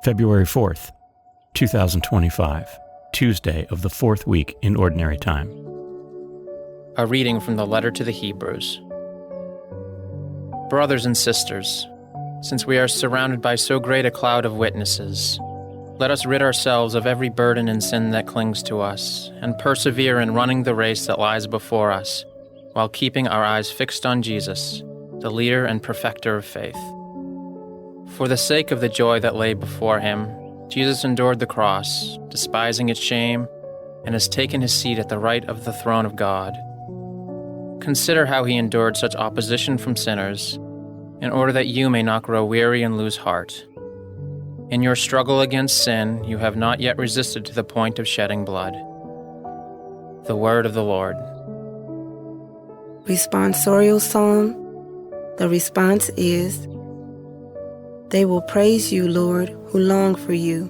February 4th, 2025, Tuesday of the fourth week in Ordinary Time. A reading from the letter to the Hebrews. Brothers and sisters, since we are surrounded by so great a cloud of witnesses, let us rid ourselves of every burden and sin that clings to us, and persevere in running the race that lies before us, while keeping our eyes fixed on Jesus, the leader and perfecter of faith. For the sake of the joy that lay before him, Jesus endured the cross, despising its shame, and has taken his seat at the right of the throne of God. Consider how he endured such opposition from sinners, in order that you may not grow weary and lose heart. In your struggle against sin, you have not yet resisted to the point of shedding blood. The word of the Lord. Responsorial Psalm. The response is, "They will praise you, Lord, who long for you.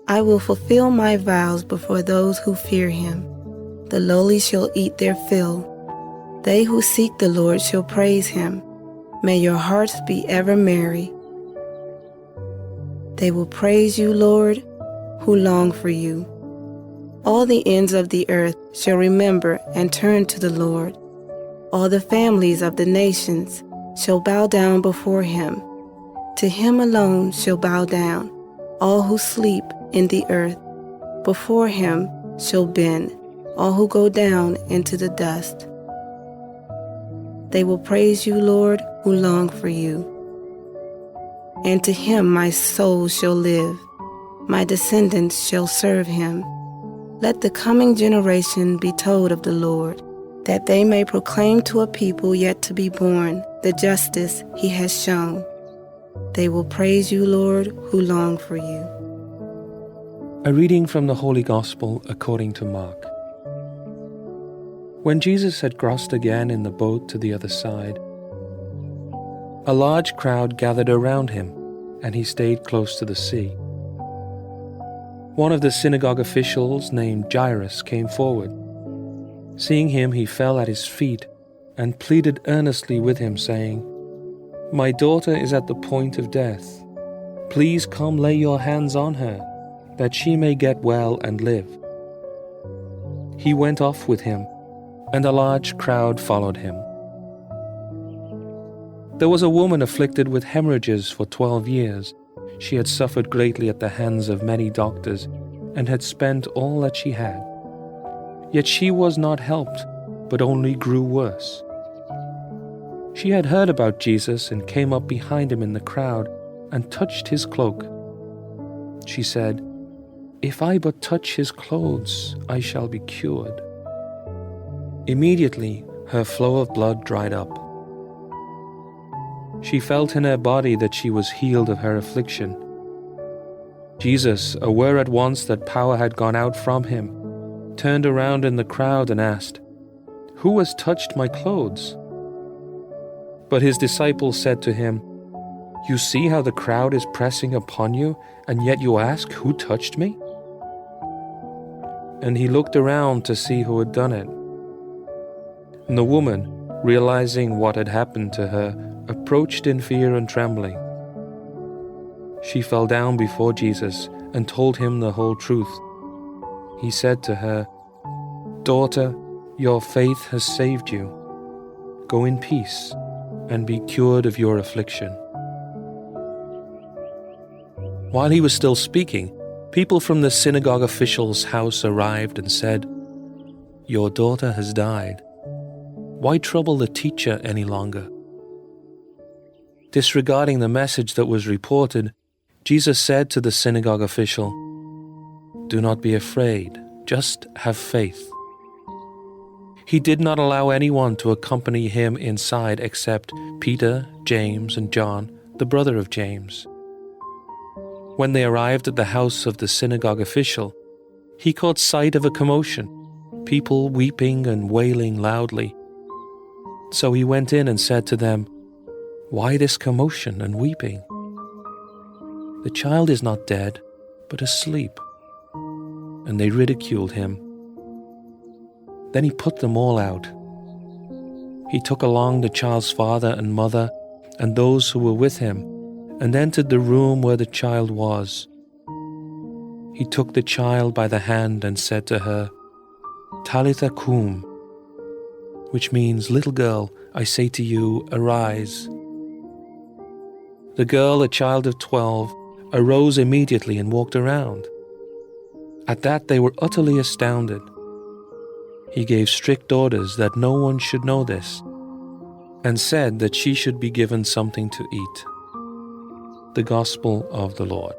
I will fulfill my vows before those who fear him. The lowly shall eat their fill. They who seek the Lord shall praise him. May your hearts be ever merry. They will praise you, Lord, who long for you. All the ends of the earth shall remember and turn to the Lord. All the families of the nations shall bow down before him. To him alone shall bow down all who sleep in the earth. Before him shall bend all who go down into the dust. They will praise you, Lord, who long for you. And to him my soul shall live. My descendants shall serve him. Let the coming generation be told of the Lord, that they may proclaim to a people yet to be born the justice he has shown. They will praise you, Lord, who long for you." A reading from the Holy Gospel according to Mark. When Jesus had crossed again in the boat to the other side, a large crowd gathered around him, and he stayed close to the sea. One of the synagogue officials named Jairus came forward. Seeing him, he fell at his feet and pleaded earnestly with him, saying, "My daughter is at the point of death. Please come lay your hands on her, that she may get well and live." He went off with him, and a large crowd followed him. There was a woman afflicted with hemorrhages for 12 years. She had suffered greatly at the hands of many doctors, and had spent all that she had. Yet she was not helped, but only grew worse. She had heard about Jesus and came up behind him in the crowd and touched his cloak. She said, "If I but touch his clothes, I shall be cured." Immediately her flow of blood dried up. She felt in her body that she was healed of her affliction. Jesus, aware at once that power had gone out from him, turned around in the crowd and asked, "Who has touched my clothes?" But his disciples said to him, "You see how the crowd is pressing upon you, and yet you ask, 'Who touched me?'" And he looked around to see who had done it. And the woman, realizing what had happened to her, approached in fear and trembling. She fell down before Jesus and told him the whole truth. He said to her, "Daughter, your faith has saved you. Go in peace and be cured of your affliction." While he was still speaking, people from the synagogue official's house arrived and said, "Your daughter has died. Why trouble the teacher any longer?" Disregarding the message that was reported, Jesus said to the synagogue official, "Do not be afraid, just have faith." He did not allow anyone to accompany him inside except Peter, James, and John, the brother of James. When they arrived at the house of the synagogue official, he caught sight of a commotion, people weeping and wailing loudly. So he went in and said to them, "Why this commotion and weeping? The child is not dead, but asleep." And they ridiculed him. Then he put them all out. He took along the child's father and mother and those who were with him, and entered the room where the child was. He took the child by the hand and said to her, "Talitha cum," which means, "Little girl, I say to you, arise." The girl, a child of 12, arose immediately and walked around. At that they were utterly astounded. He gave strict orders that no one should know this, and said that she should be given something to eat. The Gospel of the Lord.